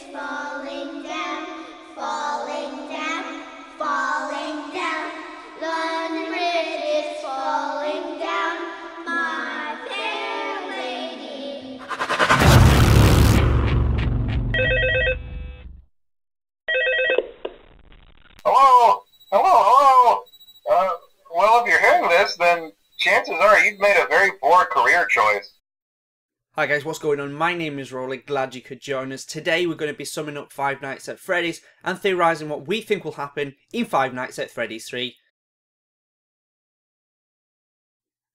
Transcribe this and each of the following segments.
is falling down, falling down, falling down. London Bridge is falling down, my fair lady. Hello? Hello? Well, if you're hearing this, then chances are you've made a very poor career choice. Hi guys, what's going on? My name is Rolly, glad you could join us. Today we're going to be summing up Five Nights at Freddy's and theorising what we think will happen in Five Nights at Freddy's 3.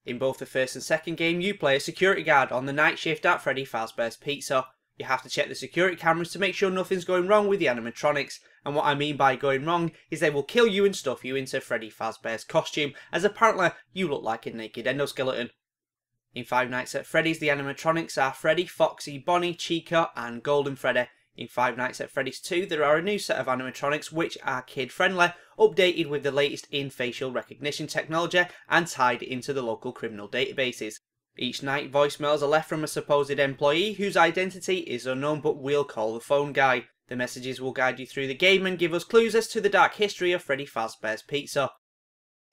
In both the first and second game, you play a security guard on the night shift at Freddy Fazbear's Pizza. You have to check the security cameras to make sure nothing's going wrong with the animatronics, and what I mean by going wrong is they will kill you and stuff you into Freddy Fazbear's costume, as apparently you look like a naked endoskeleton. In Five Nights at Freddy's, the animatronics are Freddy, Foxy, Bonnie, Chica and Golden Freddy. In Five Nights at Freddy's 2, there are a new set of animatronics which are kid-friendly, updated with the latest in facial recognition technology and tied into the local criminal databases. Each night, voicemails are left from a supposed employee whose identity is unknown, but we'll call the phone guy. The messages will guide you through the game and give us clues as to the dark history of Freddy Fazbear's Pizza.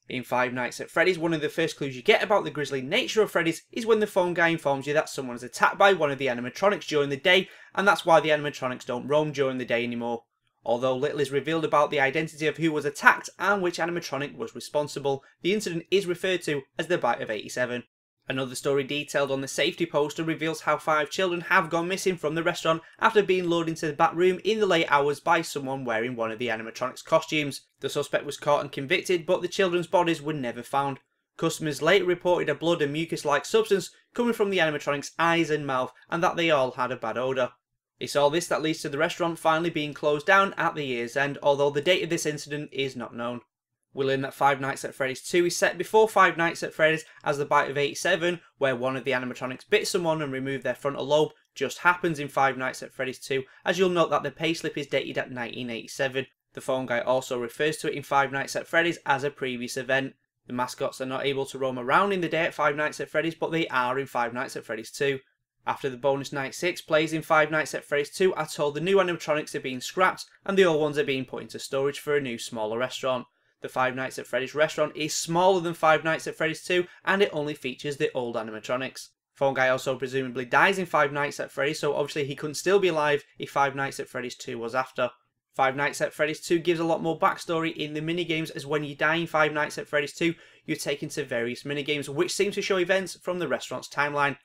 In Five Nights at Freddy's, one of the first clues you get about the grisly nature of Freddy's is when the phone guy informs you that someone is attacked by one of the animatronics during the day, and that's why the animatronics don't roam during the day anymore. Although little is revealed about the identity of who was attacked and which animatronic was responsible, the incident is referred to as the Bite of 87. Another story detailed on the safety poster reveals how 5 children have gone missing from the restaurant after being lured into the back room in the late hours by someone wearing one of the animatronics' costumes. The suspect was caught and convicted, but the children's bodies were never found. Customers later reported a blood and mucus-like substance coming from the animatronics' eyes and mouth, and that they all had a bad odour. It's all this that leads to the restaurant finally being closed down at the year's end, although the date of this incident is not known. We learn that Five Nights at Freddy's 2 is set before Five Nights at Freddy's, as the Bite of 87, where one of the animatronics bit someone and removed their frontal lobe, just happens in Five Nights at Freddy's 2, as you'll note that the payslip is dated at 1987. The phone guy also refers to it in Five Nights at Freddy's as a previous event. The mascots are not able to roam around in the day at Five Nights at Freddy's, but they are in Five Nights at Freddy's 2. After the bonus night 6 plays in Five Nights at Freddy's 2 are told the new animatronics are being scrapped and the old ones are being put into storage for a new smaller restaurant. The Five Nights at Freddy's restaurant is smaller than Five Nights at Freddy's 2 and it only features the old animatronics. Phone guy also presumably dies in Five Nights at Freddy's, so obviously he couldn't still be alive if Five Nights at Freddy's 2 was after. Five Nights at Freddy's 2 gives a lot more backstory in the minigames, as when you die in Five Nights at Freddy's 2 you're taken to various minigames which seem to show events from the restaurant's timeline.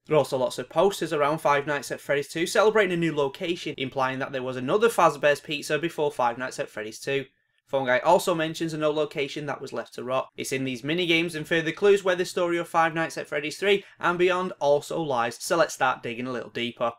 There are also lots of posters around Five Nights at Freddy's 2 celebrating a new location, implying that there was another Fazbear's Pizza before Five Nights at Freddy's 2. Phone guy also mentions a no location that was left to rot. It's in these minigames and further clues where the story of Five Nights at Freddy's 3 and beyond also lies, so let's start digging a little deeper.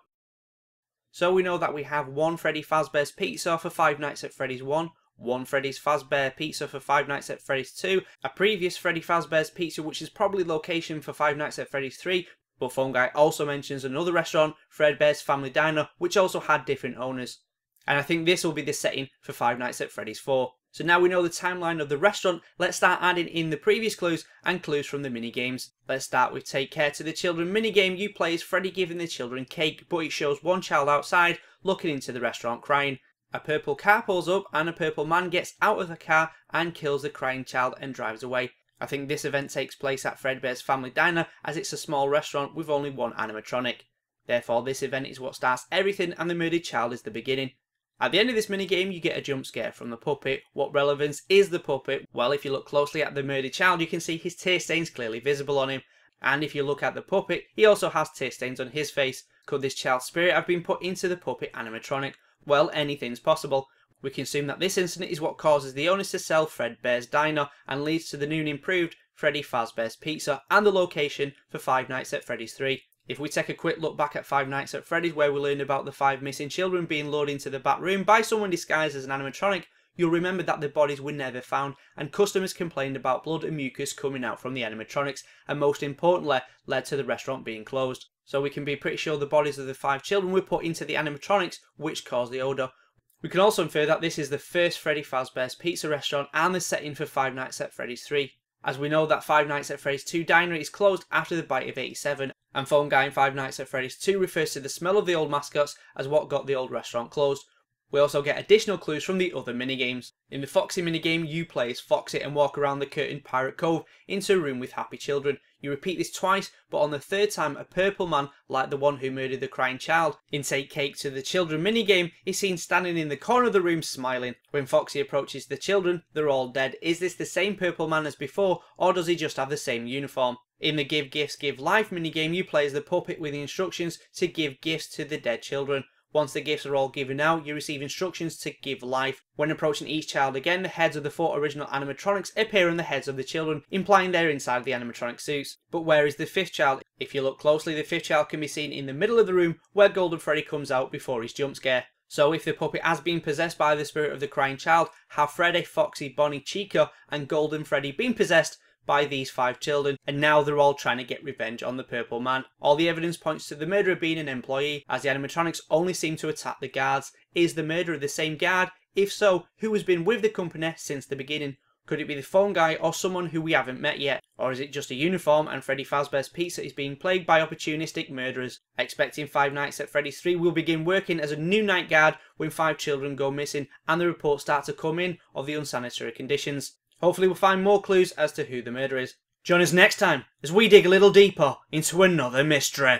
So we know that we have one Freddy Fazbear's Pizza for Five Nights at Freddy's 1, one Freddy's Fazbear Pizza for Five Nights at Freddy's 2, a previous Freddy Fazbear's Pizza which is probably location for Five Nights at Freddy's 3, but phone guy also mentions another restaurant, Fredbear's Family Diner, which also had different owners. And I think this will be the setting for Five Nights at Freddy's 4. So now we know the timeline of the restaurant, let's start adding in the previous clues and clues from the minigames. Let's start with Take Care to the Children minigame. You play as Freddy giving the children cake, but it shows one child outside looking into the restaurant crying. A purple car pulls up and a purple man gets out of the car and kills the crying child and drives away. I think this event takes place at Fredbear's Family Diner, as it's a small restaurant with only one animatronic. Therefore this event is what starts everything and the murdered child is the beginning. At the end of this minigame you get a jump scare from the puppet. What relevance is the puppet? Well, if you look closely at the murdered child you can see his tear stains clearly visible on him. And if you look at the puppet, he also has tear stains on his face. Could this child's spirit have been put into the puppet animatronic? Well, anything's possible. We can assume that this incident is what causes the owners to sell Fredbear's Diner and leads to the new and improved Freddy Fazbear's Pizza and the location for Five Nights at Freddy's 3. If we take a quick look back at Five Nights at Freddy's, where we learned about the 5 missing children being lured into the back room by someone disguised as an animatronic, you'll remember that the bodies were never found and customers complained about blood and mucus coming out from the animatronics, and most importantly led to the restaurant being closed. So we can be pretty sure the bodies of the 5 children were put into the animatronics, which caused the odour. We can also infer that this is the first Freddy Fazbear's Pizza restaurant and the setting for Five Nights at Freddy's 3. as we know that Five Nights at Freddy's 2 diner is closed after the bite of 87, and Phone Guy in Five Nights at Freddy's 2 refers to the smell of the old mascots as what got the old restaurant closed. We also get additional clues from the other minigames. In the Foxy minigame, you play as Foxy and walk around the curtained Pirate Cove into a room with happy children. You repeat this twice, but on the third time a purple man, like the one who murdered the crying child in Take Cake to the Children minigame, is seen standing in the corner of the room smiling. When Foxy approaches the children, they're all dead. Is this the same purple man as before, or does he just have the same uniform? In the Give Gifts Give Life minigame, you play as the puppet with the instructions to give gifts to the dead children. Once the gifts are all given out, you receive instructions to give life. When approaching each child again, the heads of the 4 original animatronics appear on the heads of the children, implying they're inside the animatronic suits. But where is the 5th child? If you look closely, the 5th child can be seen in the middle of the room where Golden Freddy comes out before his jump scare. So if the puppet has been possessed by the spirit of the crying child, have Freddy, Foxy, Bonnie, Chica and Golden Freddy been possessed by these 5 children, and now they're all trying to get revenge on the purple man? All the evidence points to the murderer being an employee, as the animatronics only seem to attack the guards. Is the murderer the same guard? If so, who has been with the company since the beginning? Could it be the Phone Guy or someone who we haven't met yet? Or is it just a uniform and Freddy Fazbear's Pizza is being plagued by opportunistic murderers? Expecting Five Nights at Freddy's 3 will begin working as a new night guard when 5 children go missing and the reports start to come in of the unsanitary conditions. Hopefully we'll find more clues as to who the murderer is. Join us next time as we dig a little deeper into another mystery.